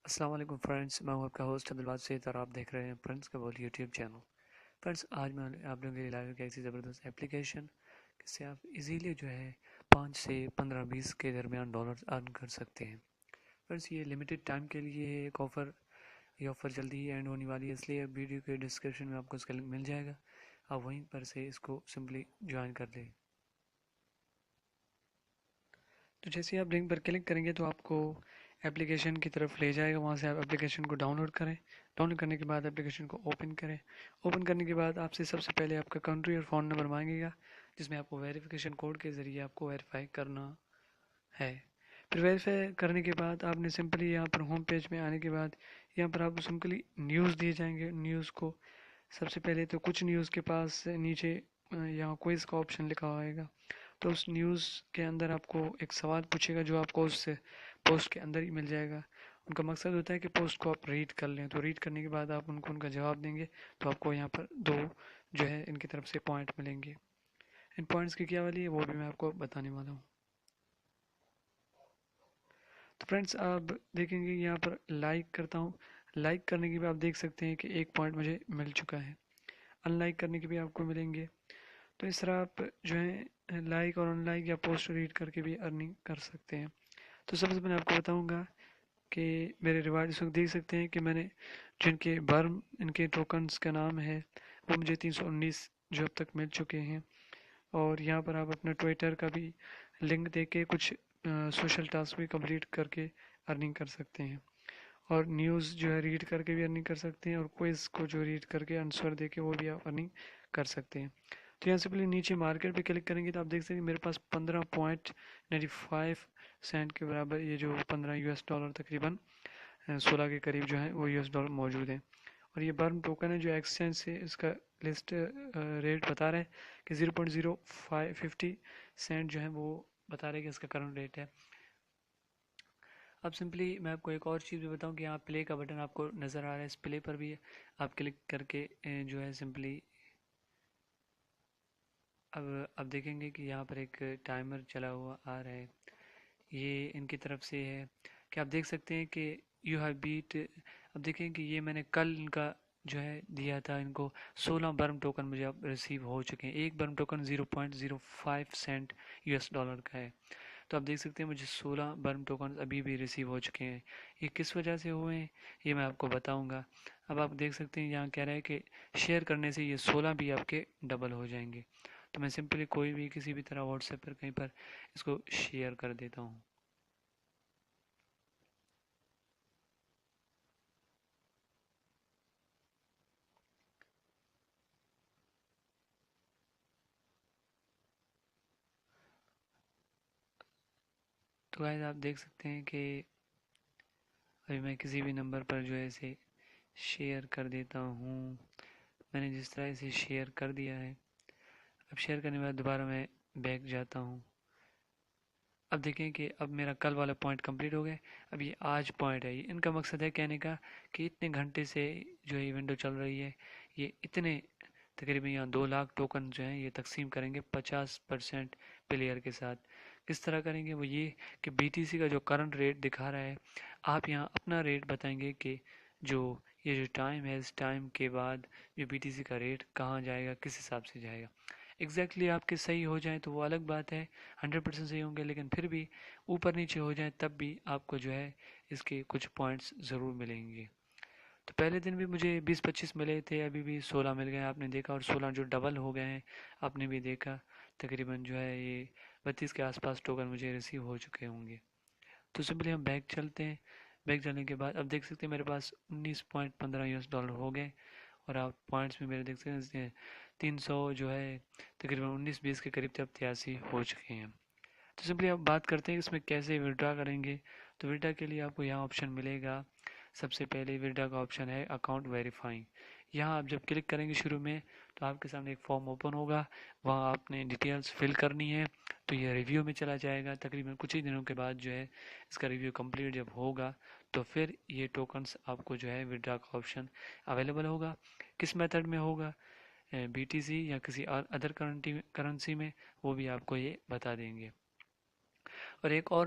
السلام علیکم فرینڈس، میں ہوں آپ کا ہوسٹ عبدالباد سید اور آپ دیکھ رہے ہیں پرنس کا بول یوٹیوب چینل۔ فرینڈس، آج میں آپ لوگوں کے لیے لائیو ایک ایسی زبردست ایپلیکیشن جس سے آپ ایزیلی جو ہے 5 سے 15-20 کے درمیان ڈالر ارن کر سکتے ہیں۔ فرینڈس، یہ لمیٹڈ ٹائم کے لیے ہے ایک آفر۔ یہ آفر جلدی ہی اینڈ ہونے والی ہے، اس لیے ویڈیو کے ڈسکرپشن میں آپ کو اس کا لنک مل جائے گا، آپ وہیں پر سے اس کو سمپلی جوائن کر لیں۔ تو جیسے آپ لنک پر کلک کریں گے تو آپ کو اپلیکیشن کی طرف لے جائے گا، وہاں سے آپ اپلیکیشن کو ڈاؤن لوڈ کریں۔ ڈاؤن لوڈ کرنے کے بعد اپلیکیشن کو اوپن کریں۔ اوپن کرنے کے بعد آپ سے سب سے پہلے آپ کا کنٹری اور فون نمبر مانگے گا، جس میں آپ کو ویریفیکیشن کوڈ کے ذریعے آپ کو ویریفائی کرنا ہے۔ پھر ویریفائی کرنے کے بعد آپ نے سمپلی یہاں پر ہوم پیج میں آنے کے بعد یہاں پر آپ کو سمپلی نیوز دیے جائیں گے۔ نیوز کو سب سے پہلے تو کچھ نیوز کے پاس نیچے یہاں کوئز کا آپشن لکھا ہوئے گا، تو اس نیوز کے اندر آپ کو ایک سوال پوچھے گا جو آپ کو اس سے پوسٹ کے اندر ہی مل جائے گا۔ ان کا مقصد ہوتا ہے کہ پوسٹ کو آپ ریڈ کر لیں، تو ریڈ کرنے کے بعد آپ ان کو ان کا جواب دیں گے تو آپ کو یہاں پر 2 جو ہے ان کی طرف سے پوائنٹ ملیں گے۔ ان پوائنٹس کی کیا والی ہے وہ بھی میں آپ کو بتانے والا ہوں۔ تو فرینڈس، آپ دیکھیں گے یہاں پر لائک کرتا ہوں۔ لائک کرنے کے بھی آپ دیکھ سکتے ہیں کہ 1 پوائنٹ مجھے مل چکا ہے۔ ان لائک کرنے کے بھی آپ کو ملیں گے۔ تو اس طرح آپ جو ہے لائک اور ان لائک یا پوسٹ ریڈ کر کے بھی ارننگ کر سکتے ہیں۔ تو سب سے پہلے آپ کو بتاؤں گا کہ میرے ریوارڈ اس وقت دیکھ سکتے ہیں کہ میں نے جن کے برم ان کے ٹوکنز کا نام ہے وہ مجھے 319 جو اب تک مل چکے ہیں۔ اور یہاں پر آپ اپنا ٹویٹر کا بھی لنک دے کے کچھ سوشل ٹاسک بھی کمپلیٹ کر کے ارننگ کر سکتے ہیں، اور نیوز جو ہے ریڈ کر کے بھی ارننگ کر سکتے ہیں، اور کوئز کو جو ریڈ کر کے آنسر دے کے وہ بھی آپ ارننگ کر سکتے ہیں۔ تو یہاں سے پہلے نیچے مارکیٹ پہ کلک کریں گے تو آپ دیکھ سکتے ہیں میرے پاس 15.95 سینٹ کے برابر یہ جو 15 US ڈالر تقریباً 16 کے قریب جو ہے وہ US ڈالر موجود ہیں۔ اور یہ برم ٹوکن ہے جو ایکسچینج سے اس کا لسٹ ریٹ بتا رہا ہے کہ 0.0550 سینٹ جو ہے وہ بتا رہے کہ اس کا کرنٹ ریٹ ہے۔ اب سمپلی میں آپ کو ایک اور چیز بھی بتاؤں کہ یہاں پلے کا بٹن آپ کو نظر آ رہا ہے، اس پلے پر بھی آپ کلک کر کے جو ہے سمپلی اب دیکھیں گے کہ یہاں پر ایک ٹائمر چلا ہوا آ رہا ہے، یہ ان کی طرف سے ہے کہ آپ دیکھ سکتے ہیں کہ یو ہیو بیٹ۔ اب دیکھیں کہ یہ میں نے کل ان کا جو ہے دیا تھا، ان کو 16 برم ٹوکن مجھے اب ریسیو ہو چکے ہیں۔ ایک برم ٹوکن 0.05 سینٹ US ڈالر کا ہے، تو آپ دیکھ سکتے ہیں مجھے 16 برم ٹوکن ابھی بھی ریسیو ہو چکے ہیں۔ یہ کس وجہ سے ہوئے ہیں یہ میں آپ کو بتاؤں گا۔ اب آپ دیکھ سکتے ہیں یہاں کہہ رہا ہے کہ شیئر کرنے سے یہ 16 بھی آپ کے ڈبل ہو جائیں گے، تو میں سمپلی کوئی بھی کسی بھی طرح واٹس ایپ پر کہیں پر اس کو شیئر کر دیتا ہوں۔ تو گائز آپ دیکھ سکتے ہیں کہ ابھی میں کسی بھی نمبر پر جو ہے اسے شیئر کر دیتا ہوں۔ میں نے جس طرح اسے شیئر کر دیا ہے، اب شیئر کرنے کے بعد دوبارہ میں بیک جاتا ہوں۔ اب دیکھیں کہ اب میرا کل والا پوائنٹ کمپلیٹ ہو گیا، اب یہ آج پوائنٹ ہے۔ ان کا مقصد ہے کہنے کا کہ اتنے گھنٹے سے جو یہ ونڈو چل رہی ہے، یہ اتنے تقریباً یہاں 2 لاکھ ٹوکن جو ہیں یہ تقسیم کریں گے 50% پلیئر کے ساتھ۔ کس طرح کریں گے وہ یہ کہ BTC کا جو کرنٹ ریٹ دکھا رہا ہے، آپ یہاں اپنا ریٹ بتائیں گے کہ یہ جو ٹائم ہے اس ٹائم کے بعد جو BTC کا ریٹ کہاں جائے گا، کس حساب سے جائے گا۔ ایگزیکٹلی آپ کے صحیح ہو جائیں تو وہ الگ بات ہے، 100% صحیح ہوں گے، لیکن پھر بھی اوپر نیچے ہو جائیں تب بھی آپ کو جو ہے اس کے کچھ پوائنٹس ضرور ملیں گے۔ تو پہلے دن بھی مجھے 20-25 ملے تھے، ابھی بھی 16 مل گئے آپ نے دیکھا، اور 16 جو ڈبل ہو گئے ہیں آپ نے بھی دیکھا، تقریباً جو ہے یہ 32 کے آس پاس ٹوکن مجھے ریسیو ہو چکے ہوں گے۔ تو سمپلی ہم بیک چلتے ہیں۔ بیک چلنے کے بعد اب دیکھ سکتے ہیں میرے پاس 19.15 US ڈالر ہو گئے، اور آپ پوائنٹس میں میرے دیکھ سکتے ہیں 300 جو ہے تقریباً 19-20 کے قریب تب 83 ہو چکے ہیں۔ تو سمپلی آپ بات کرتے ہیں اس میں کیسے وڈرا کریں گے۔ تو وڈرا کے لیے آپ کو یہاں آپشن ملے گا، سب سے پہلے وڈرا کا آپشن ہے اکاؤنٹ ویریفائنگ۔ یہاں آپ جب کلک کریں گے شروع میں تو آپ کے سامنے ایک فارم اوپن ہوگا، وہاں آپ نے ڈیٹیلز فل کرنی ہے، تو یہ ریویو میں چلا جائے گا۔ تقریباً کچھ ہی دنوں کے بعد جو ہے اس کا ریویو کمپلیٹ جب ہوگا تو پھر یہ ٹوکنز آپ کو جو ہے وڈرا کا آپشن اویلیبل ہوگا۔ کس میتھڈ میں ہوگا، BTC یا کسی ادر کرنسی میں، وہ بھی آپ کو یہ بتا دیں گے۔ اور ایک اور